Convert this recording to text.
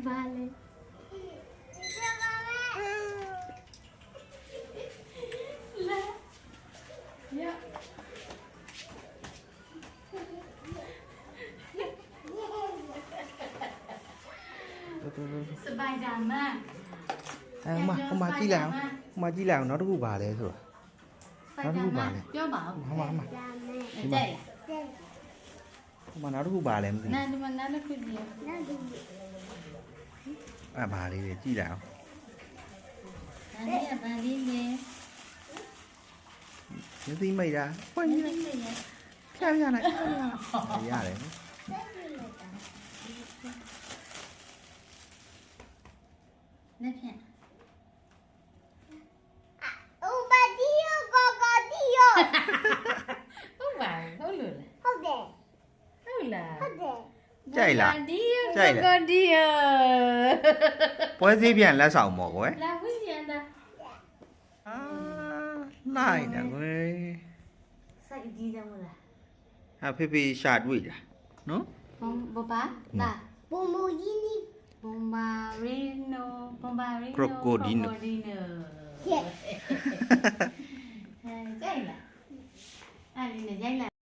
ဘာလဲလာရสบายจังมากมาจี้แล้วมาจี้แล้วnó đủ bà đấy rồi nó đủ bà đấy ပြောပါဦး mà ကြိုက်လား mà nó đủ bà đấy နာဒီမှာနားတစ်ခုပြ à bà đấy đểจี้nào နားလေးကဗန်လေးနဲ့ nó tí mày ra quay န như ည်း này နည်းနဲ့ theo ra này ra đấy လက်ဖြင့် ဟုတ်ပါဒီယောကောကောဒီယော ဟုတ်ပါဟုတ်လို့လား ဟုတ်တယ် ဟုတ်လား ဟုတ်တယ် ကြိုက်လား ဒီယ ကြိုက်လား ကိုဒီယ ပွဲစည်းပြန်လက်ဆောင်ပေါ့ကွယ် လာဝင်းပြန်တာ အာလိုက်တာကွယ် စိုက်အကြီးဆုံးလား ဟာဖေဖေရှာတွေ့တာနော် ဘဘာလာ ပုံမူကြီးနီး ဘွန်ဘာရီနိုဘွန်ဘာရီနို Crocodilo ကျက် ကြိုက်လားအဲ့ဒီနဲ့ကြိုက်လား